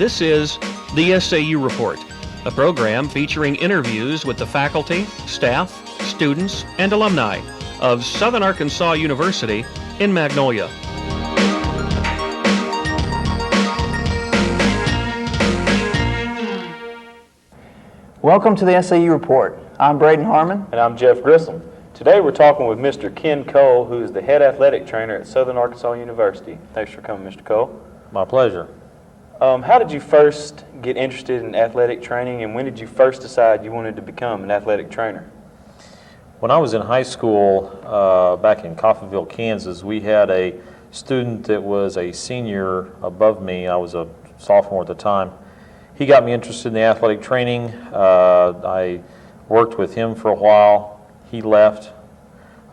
This is the SAU Report, a program featuring interviews with the faculty, staff, students, and alumni of Southern Arkansas University in Magnolia. Welcome to the SAU Report. I'm Braden Harman. And I'm Jeff Grissom. Today we're talking with Mr. Ken Cole, who is the head athletic trainer at Southern Arkansas University. Thanks for coming, Mr. Cole. My pleasure. How did you first get interested in athletic training, and when did you first decide you wanted to become an athletic trainer? When I was in high school back in Coffeyville, Kansas, we had a student that was a senior above me. I was a sophomore at the time. He got me interested in the athletic training. I worked with him for a while. He left.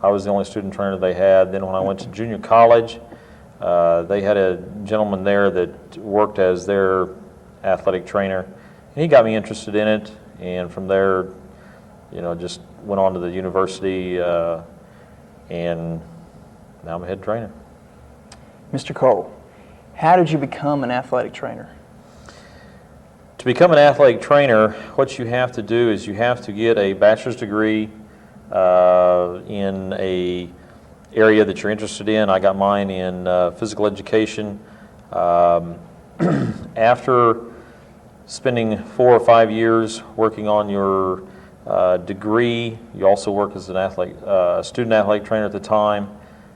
I was the only student trainer they had. Then when I went to junior college, they had a gentleman there that worked as their athletic trainer, and he got me interested in it. And from there, just went on to the university, and now I'm a head trainer. Mr. Cole, how did you become an athletic trainer? To become an athletic trainer, what you have to do is you have to get a bachelor's degree in a area that you're interested in. I got mine in physical education. After spending 4 or 5 years working on your degree, you also work as an student athletic trainer at the time.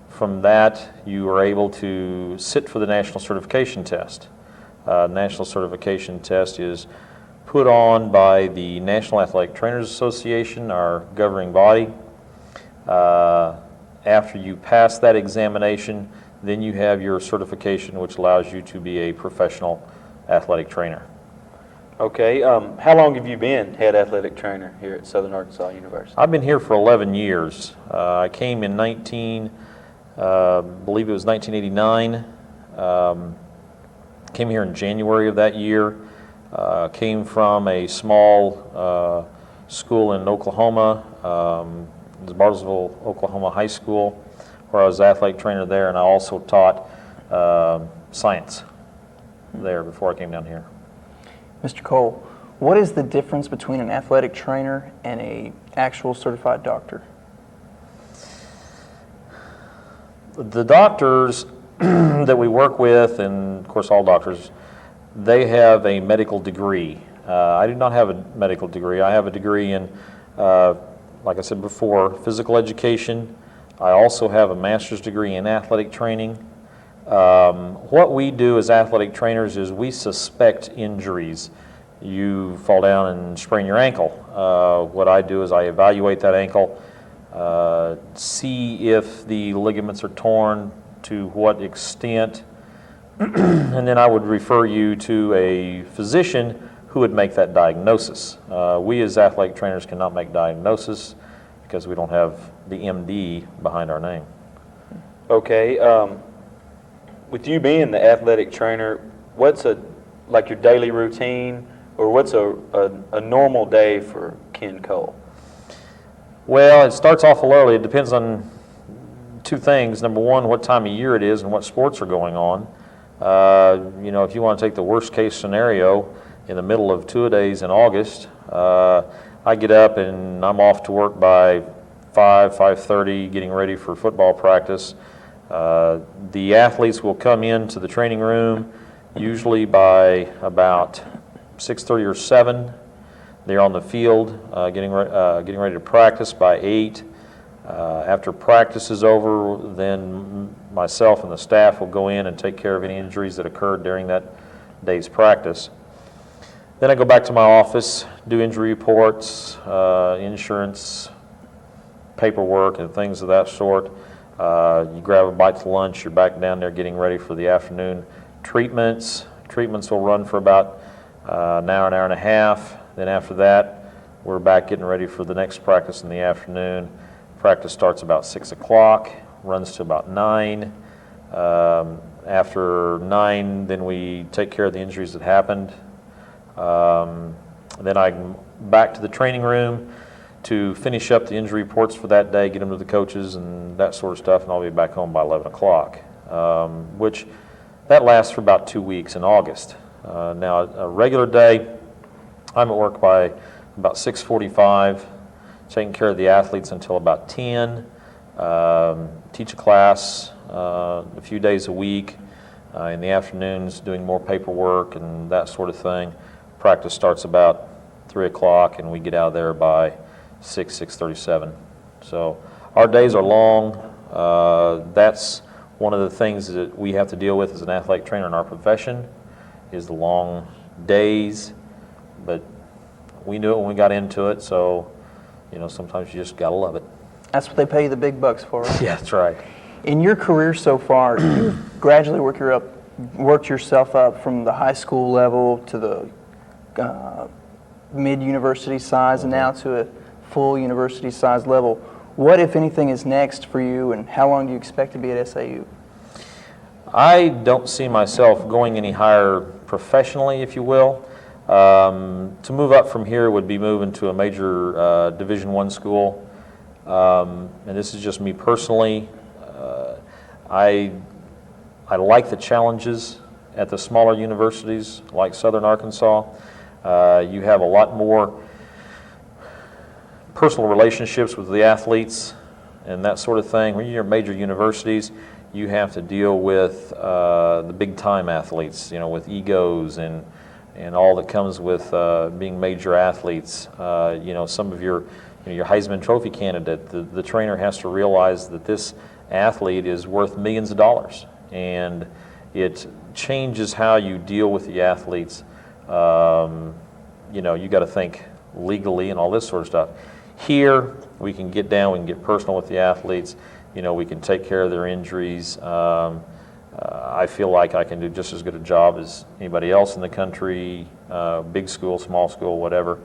From that, you are able to sit for the national certification test. National certification test is put on by the National Athletic Trainers Association, our governing body. After you pass that examination, then you have your certification, which allows you to be a professional athletic trainer. Okay, how long have you been head athletic trainer here at Southern Arkansas University? I've been here for 11 years. I came in believe it was 1989. Came here in January of that year. Came from a small school in Oklahoma, the Bartlesville, Oklahoma High School, where I was athletic trainer there, and I also taught science there before I came down here. Mr. Cole, what is the difference between an athletic trainer and an actual certified doctor? The doctors that we work with, and of course all doctors, they have a medical degree. I do not have a medical degree. I have a degree in, like I said before, physical education. I also have a master's degree in athletic training. What we do as athletic trainers is we suspect injuries. You fall down and sprain your ankle. What I do is I evaluate that ankle, see if the ligaments are torn, to what extent, and then I would refer you to a physician who would make that diagnosis. We as athletic trainers cannot make diagnosis because we don't have the MD behind our name. Okay, with you being the athletic trainer, what's like your daily routine, or what's a normal day for Ken Cole? Well, it starts off a little early. It depends on two things. Number one, what time of year it is and what sports are going on. If you want to take the worst case scenario, in the middle of two-a-days in August, I get up and I'm off to work by 5:30, getting ready for football practice. The athletes will come into the training room usually by about 6:30 or 7. They're on the field getting ready to practice by 8. After practice is over, then myself and the staff will go in and take care of any injuries that occurred during that day's practice. Then I go back to my office, do injury reports, insurance, paperwork, and things of that sort. You grab a bite to lunch, you're back down there getting ready for the afternoon treatments. Treatments will run for about an hour and a half. Then after that, we're back getting ready for the next practice in the afternoon. Practice starts about 6 o'clock, runs to about 9. After 9, then we take care of the injuries that happened. Then I'm back to the training room to finish up the injury reports for that day, get them to the coaches and that sort of stuff, and I'll be back home by 11 o'clock, which that lasts for about 2 weeks in August. Now, a regular day, I'm at work by about 6:45, taking care of the athletes until about 10, teach a class a few days a week. In the afternoons, doing more paperwork and that sort of thing. Practice starts about 3 o'clock, and we get out of there by 6:37. So our days are long. That's one of the things that we have to deal with as an athletic trainer in our profession, is the long days. But we knew it when we got into it, so sometimes you just gotta love it. That's what they pay you the big bucks for, right? Yeah, that's right. In your career so far, you've gradually worked yourself up from the high school level to the mid-university size, and now to a full university size level. What, if anything, is next for you, and how long do you expect to be at SAU? I don't see myself going any higher professionally, if you will. To move up from here would be moving to a major Division I school. And this is just me personally. I like the challenges at the smaller universities like Southern Arkansas. You have a lot more personal relationships with the athletes and that sort of thing. When you're at major universities, you have to deal with the big-time athletes, with egos and all that comes with being major athletes. Some of your Heisman Trophy candidate, the trainer has to realize that this athlete is worth millions of dollars, and it changes how you deal with the athletes. You got to think legally and all this sort of stuff. Here, we can get down, we can get personal with the athletes. We can take care of their injuries. I feel like I can do just as good a job as anybody else in the country, big school, small school, whatever.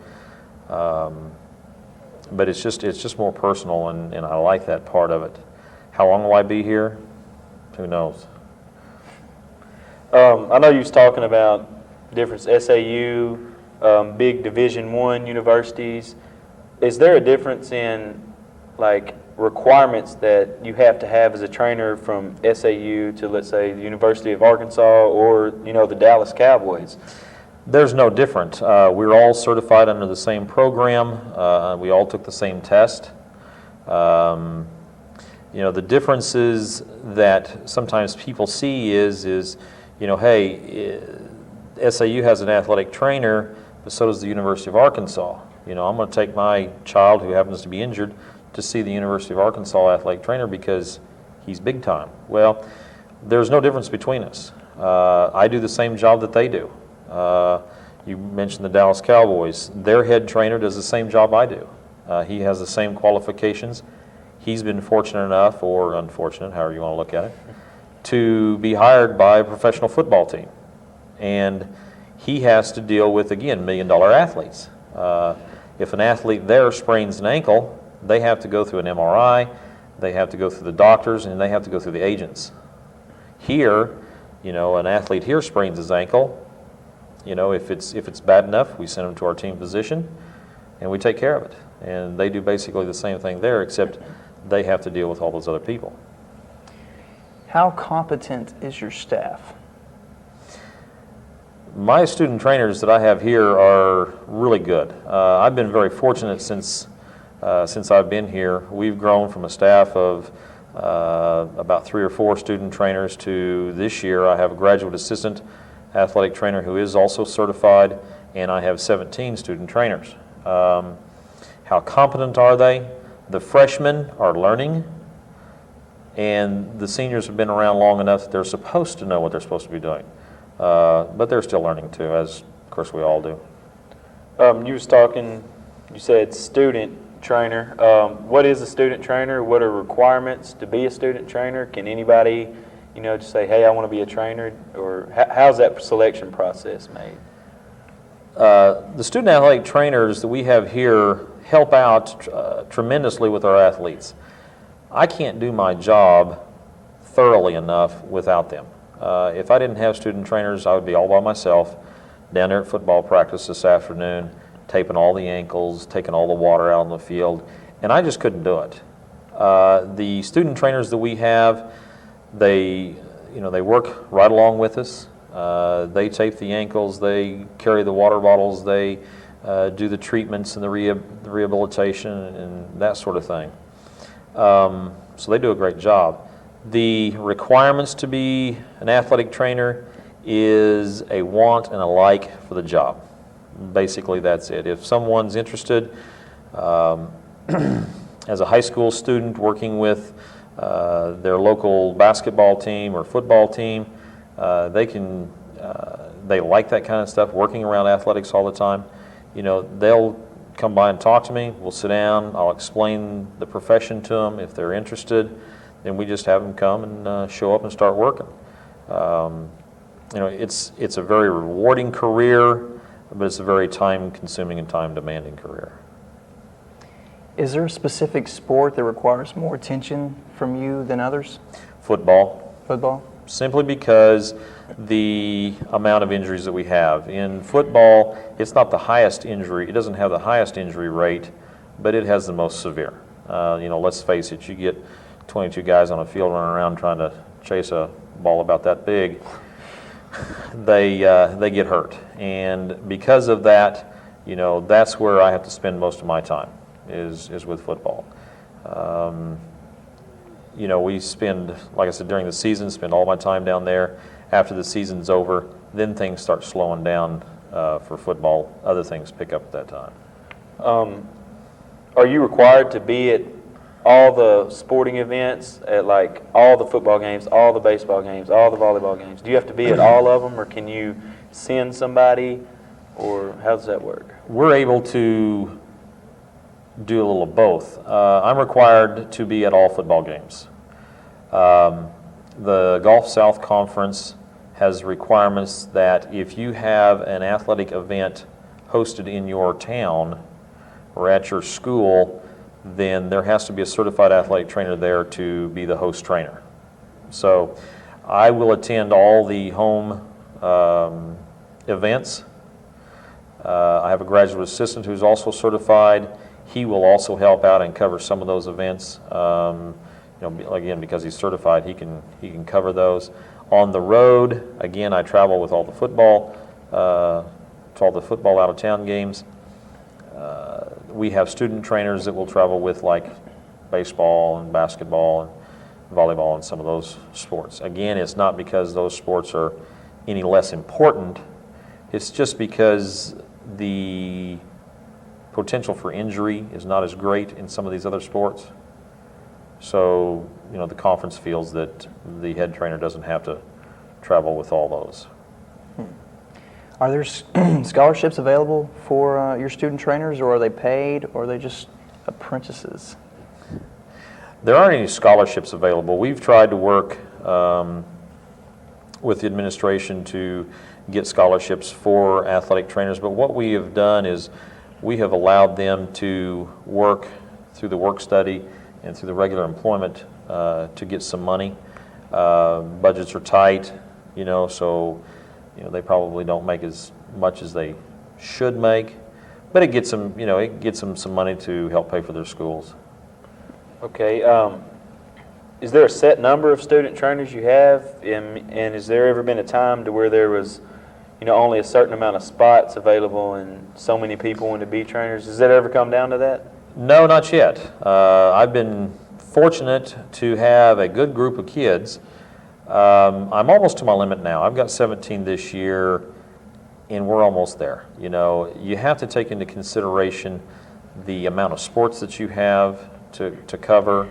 But it's just more personal, and I like that part of it. How long will I be here? Who knows? I know you was talking about difference SAU, big Division I universities. Is there a difference in requirements that you have to have as a trainer from SAU to, let's say, the University of Arkansas or the Dallas Cowboys? There's no different. We're all certified under the same program. We all took the same test. The differences that sometimes people see is hey, SAU has an athletic trainer, but so does the University of Arkansas. I'm going to take my child who happens to be injured to see the University of Arkansas athletic trainer because he's big time. Well, there's no difference between us. I do the same job that they do. You mentioned the Dallas Cowboys. Their head trainer does the same job I do. He has the same qualifications. He's been fortunate enough, or unfortunate, however you want to look at it, to be hired by a professional football team. And he has to deal with, again, million-dollar athletes. If an athlete there sprains an ankle, they have to go through an MRI, they have to go through the doctors, and they have to go through the agents. Here, an athlete here sprains his ankle. If it's bad enough, we send him to our team physician, and we take care of it. And they do basically the same thing there, except they have to deal with all those other people. How competent is your staff? My student trainers that I have here are really good. I've been very fortunate since I've been here. We've grown from a staff of about 3 or 4 student trainers to this year I have a graduate assistant athletic trainer who is also certified, and I have 17 student trainers. How competent are they? The freshmen are learning, and the seniors have been around long enough that they're supposed to know what they're supposed to be doing. But they're still learning too, as of course we all do. You said student trainer. What is a student trainer? What are requirements to be a student trainer? Can anybody, just say, hey, I want to be a trainer? Or how's that selection process made? The student athletic trainers that we have here help out tremendously with our athletes. I can't do my job thoroughly enough without them. If I didn't have student trainers, I would be all by myself down there at football practice this afternoon, taping all the ankles, taking all the water out in the field, and I just couldn't do it. The student trainers that we have, they work right along with us. They tape the ankles, they carry the water bottles, they do the treatments and the rehabilitation and that sort of thing. So they do a great job. The requirements to be an athletic trainer is a want and a like for the job. Basically, that's it. If someone's interested, as a high school student working with their local basketball team or football team, they like that kind of stuff, working around athletics all the time. You know, they'll come by and talk to me. We'll sit down. I'll explain the profession to them. If they're interested, then we just have them come and show up and start working. You know, it's a very rewarding career, but it's a very time-consuming and time-demanding career. Is there a specific sport that requires more attention from you than others? Football. Football? Simply because the amount of injuries that we have. In football, it's not the highest injury, it doesn't have the highest injury rate, but it has the most severe. You know, let's face it, you get 22 guys on a field running around trying to chase a ball about that big, they get hurt. And because of that, you know, that's where I have to spend most of my time, is with football. You know, we spend, like I said, during the season, spend all my time down there. After the season's over, then things start slowing down for football. Other things pick up at that time. Are you required to be at all the sporting events, at like all the football games, all the baseball games, all the volleyball games? Do you have to be at all of them, or can you send somebody, or how does that work? We're able to do a little of both. I'm required to be at all football games. The Gulf South Conference has requirements that if you have an athletic event hosted in your town or at your school, then there has to be a certified athletic trainer there to be the host trainer. So I will attend all the home events. I have a graduate assistant who's also certified. He will also help out and cover some of those events. You know, again, because he's certified, he can cover those. On the road, again, I travel with all the football, to all the football out-of-town games. We have student trainers that will travel with, like baseball and basketball and volleyball and some of those sports. Again, it's not because those sports are any less important. It's just because the potential for injury is not as great in some of these other sports. So, you know, the conference feels that the head trainer doesn't have to travel with all those. Are there scholarships available for your student trainers, or are they paid, or are they just apprentices? There aren't any scholarships available. We've tried to work with the administration to get scholarships for athletic trainers, but what we have done is we have allowed them to work through the work study and through the regular employment to get some money. Budgets are tight, you know, so they probably don't make as much as they should make, but it gets them, it gets them some money to help pay for their schools. Okay. Is there a set number of student trainers you have, and has there ever been a time to where there was, only a certain amount of spots available and so many people want to be trainers? Does that ever come down to that? No, not yet. I've been fortunate to have a good group of kids. I'm almost to my limit now. I've got 17 this year, and we're almost there. You have to take into consideration the amount of sports that you have to cover.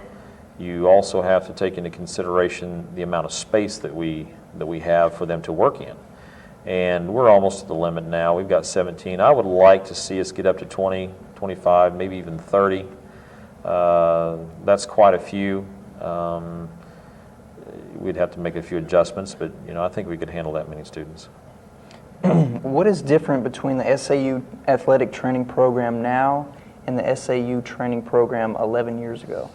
You also have to take into consideration the amount of space that we have for them to work in. And we're almost to the limit now. We've got 17. I would like to see us get up to 20, 25, maybe even 30. That's quite a few. We'd have to make a few adjustments, but I think we could handle that many students. What is different between the SAU athletic training program now and the SAU training program 11 years ago?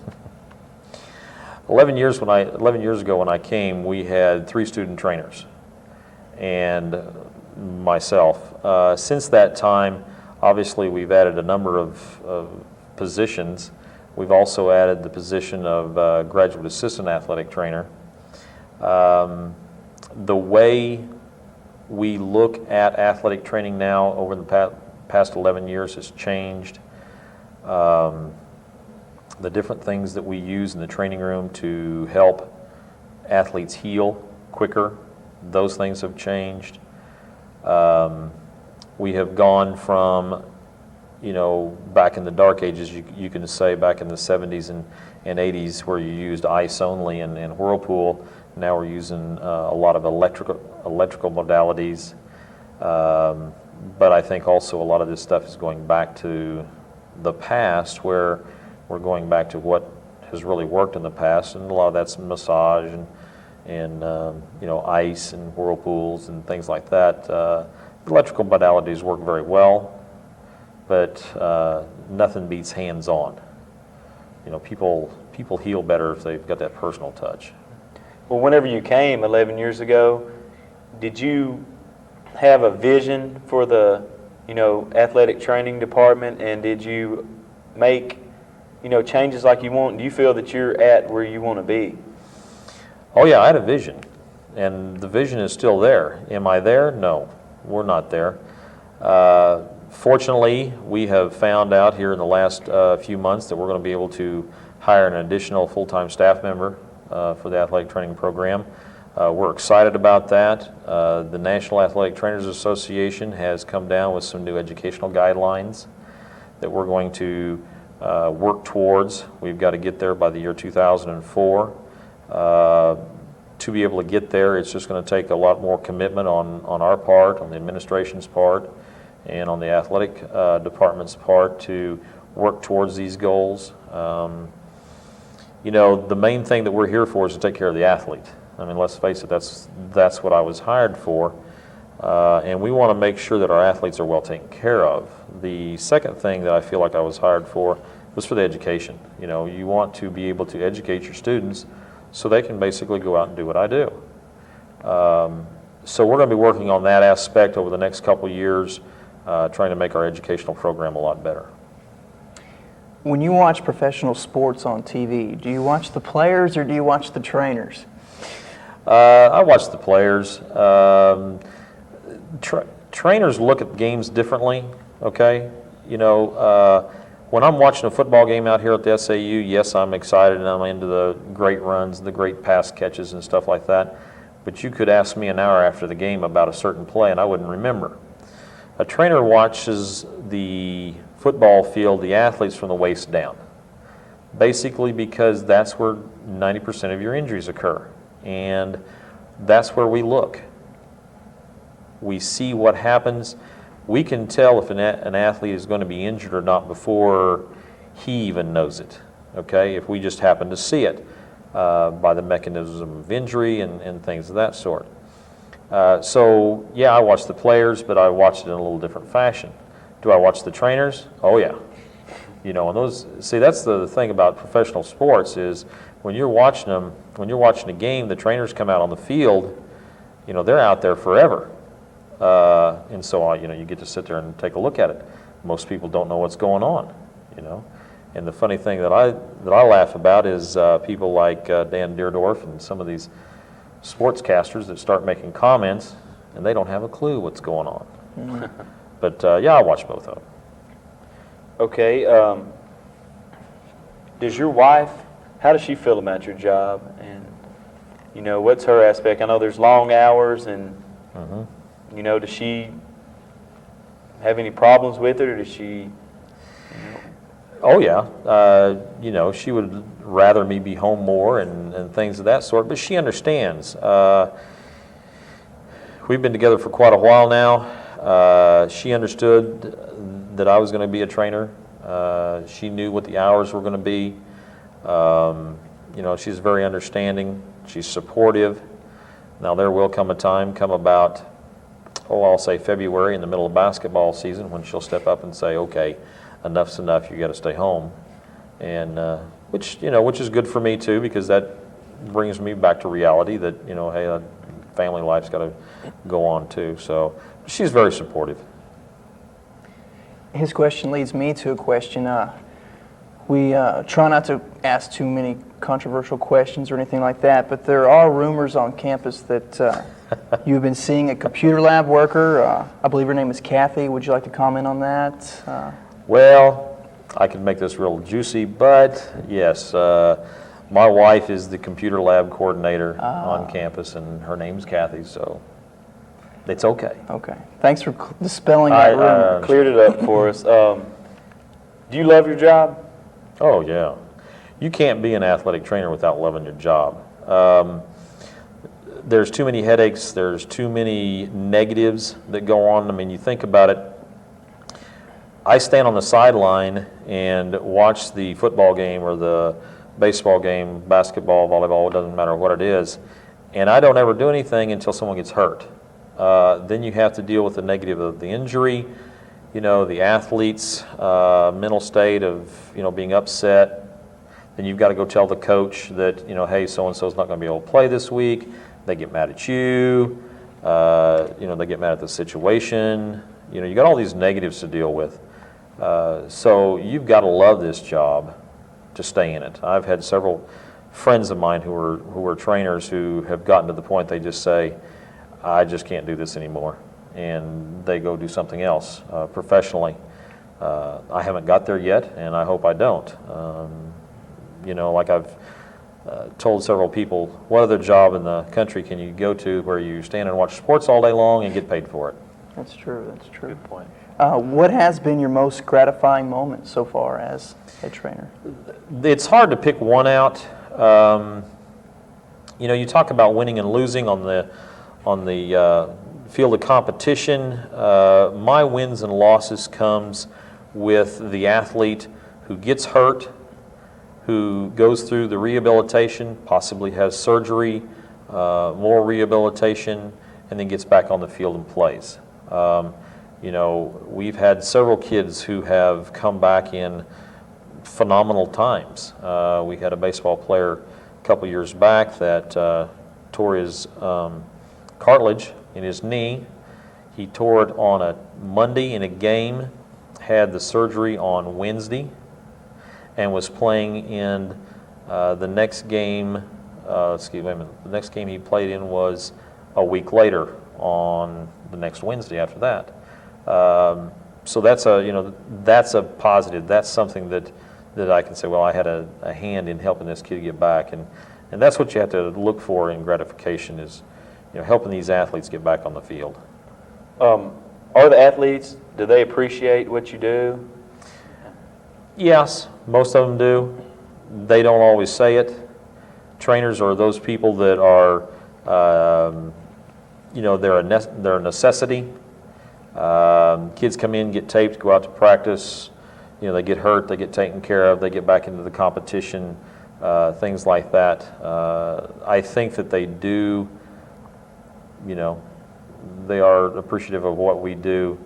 11 years ago when I came, we had 3 student trainers and myself. Since that time, obviously we've added a number of positions. We've also added the position of graduate assistant athletic trainer. The way we look at athletic training now over the past 11 years has changed. The different things that we use in the training room to help athletes heal quicker, those things have changed. We have gone from, back in the dark ages, you can say back in the 70s and 80s where you used ice only and whirlpool. Now we're using a lot of electrical modalities. But I think also a lot of this stuff is going back to the past, where we're going back to what has really worked in the past, and a lot of that's massage and ice and whirlpools and things like that. Electrical modalities work very well, but nothing beats hands-on. People heal better if they've got that personal touch. Well, whenever you came 11 years ago, did you have a vision for the, athletic training department, and did you make, changes like you want? Do you feel that you're at where you want to be? Oh yeah, I had a vision, and the vision is still there. Am I there? No, we're not there. Fortunately, we have found out here in the last few months that we're going to be able to hire an additional full-time staff member for the athletic training program. We're excited about that. The National Athletic Trainers Association has come down with some new educational guidelines that we're going to work towards. We've got to get there by the year 2004. To be able to get there, it's just going to take a lot more commitment on our part, on the administration's part, and on the athletic department's part to work towards these goals. The main thing that we're here for is to take care of the athlete. I mean, let's face it, that's what I was hired for. And we want to make sure that our athletes are well taken care of. The second thing that I feel like I was hired for was for the education. You want to be able to educate your students so they can basically go out and do what I do. So we're going to be working on that aspect over the next couple years, trying to make our educational program a lot better. When you watch professional sports on TV, do you watch the players or do you watch the trainers? I watch the players. Trainers look at games differently, okay? When I'm watching a football game out here at the SAU, yes, I'm excited and I'm into the great runs, the great pass catches and stuff like that. But you could ask me an hour after the game about a certain play and I wouldn't remember. A trainer watches the football field, the athletes from the waist down, basically because that's where 90% of your injuries occur. And that's where we look. We see what happens. We can tell if an athlete is going to be injured or not before he even knows it, okay? If we just happen to see it by the mechanism of injury and things of that sort. So, yeah, I watch the players, but I watch it in a little different fashion. Do I watch the trainers? Oh, yeah. And that's the thing about professional sports is when you're watching them, when you're watching a game, the trainers come out on the field, they're out there forever. And so, you get to sit there and take a look at it. Most people don't know what's going on, And the funny thing that I laugh about is people like Dan Deerdorf and some of these sportscasters that start making comments, and they don't have a clue what's going on. Mm-hmm. But, yeah, I watch both of them. Okay. Does your wife, how does she feel about your job? And, what's her aspect? I know there's long hours and, does she have any problems with it, or does she, Oh, yeah. She would rather me be home more and things of that sort, but she understands. We've been together for quite a while now. She understood that I was going to be a trainer. She knew what the hours were going to be. She's very understanding. She's supportive. Now, there will come a time, about, I'll say February, in the middle of basketball season, when she'll step up and say, okay, enough's enough, you got to stay home. And which is good for me too, because that brings me back to reality that, hey, family life's got to go on too. So she's very supportive. His question leads me to a question. We try not to ask too many controversial questions or anything like that, but there are rumors on campus that you've been seeing a computer lab worker. I believe her name is Kathy. Would you like to comment on that? Well, I can make this real juicy, but yes, my wife is the computer lab coordinator on campus, and her name's Kathy, so it's okay. Okay. Thanks for dispelling that rumor. Cleared it up for us. Do you love your job? Oh, yeah. You can't be an athletic trainer without loving your job. There's too many headaches. There's too many negatives that go on. I mean, you think about it. I stand on the sideline and watch the football game or the baseball game, basketball, volleyball, it doesn't matter what it is, and I don't ever do anything until someone gets hurt. Then you have to deal with the negative of the injury, the athlete's mental state of, being upset. Then you've got to go tell the coach that, hey, so-and-so's not going to be able to play this week. They get mad at you. They get mad at the situation. You got all these negatives to deal with. So you've got to love this job to stay in it. I've had several friends of mine who are trainers who have gotten to the point they just say, I just can't do this anymore. And they go do something else professionally. I haven't got there yet, and I hope I don't. Like I've told several people, what other job in the country can you go to where you stand and watch sports all day long and get paid for it? That's true. That's true. Good point. What has been your most gratifying moment so far as a trainer? It's hard to pick one out. You talk about winning and losing on the field of competition. My wins and losses comes with the athlete who gets hurt, who goes through the rehabilitation, possibly has surgery, more rehabilitation, and then gets back on the field and plays. We've had several kids who have come back in phenomenal times. We had a baseball player a couple years back that tore his cartilage in his knee. He tore it on a Monday in a game, had the surgery on Wednesday, and was playing in the next game. The next game he played in was a week later on the next Wednesday after that. So that's a positive. That's something that I can say, well, I had a hand in helping this kid get back, and that's what you have to look for in gratification is, helping these athletes get back on the field. Are the athletes, do they appreciate what you do? Yes, most of them do. They don't always say it. Trainers are those people that are, they're a necessity. Kids come in, get taped, go out to practice. They get hurt, they get taken care of, they get back into the competition, things like that. I think that they do, they are appreciative of what we do.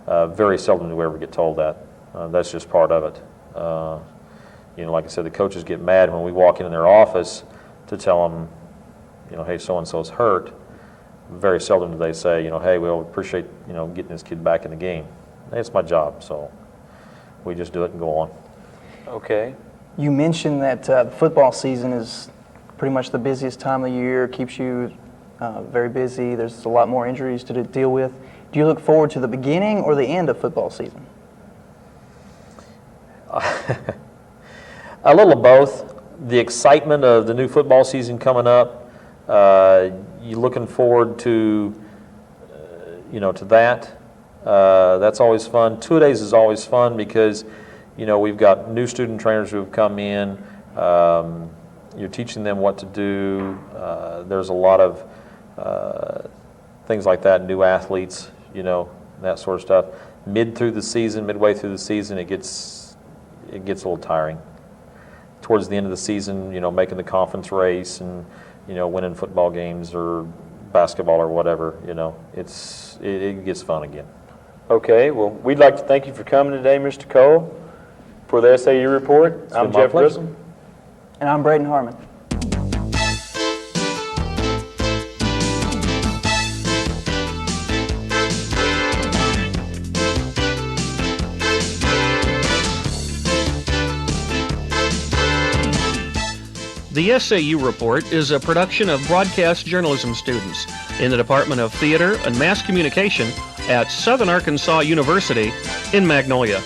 Very seldom do we ever get told that. That's just part of it. Like I said, the coaches get mad when we walk into their office to tell them, hey, so-and-so's hurt. Very seldom do they say, hey, we'll appreciate, getting this kid back in the game. It's my job, so we just do it and go on. Okay. You mentioned that the football season is pretty much the busiest time of the year, keeps you very busy. There's a lot more injuries to deal with. Do you look forward to the beginning or the end of football season? A little of both. The excitement of the new football season coming up, you looking forward to, to that. That's always fun. Two-a-days is always fun because, we've got new student trainers who have come in. You're teaching them what to do. There's a lot of things like that, new athletes, that sort of stuff. Midway through the season, it gets a little tiring. Towards the end of the season, making the conference race and, winning football games or basketball or whatever, it gets fun again. Okay, well, we'd like to thank you for coming today, Mr. Cole, for the SAU report. I'm been my Jeff pleasure. Grissom. And I'm Braden Harman. The SAU Report is a production of broadcast journalism students in the Department of Theater and Mass Communication at Southern Arkansas University in Magnolia.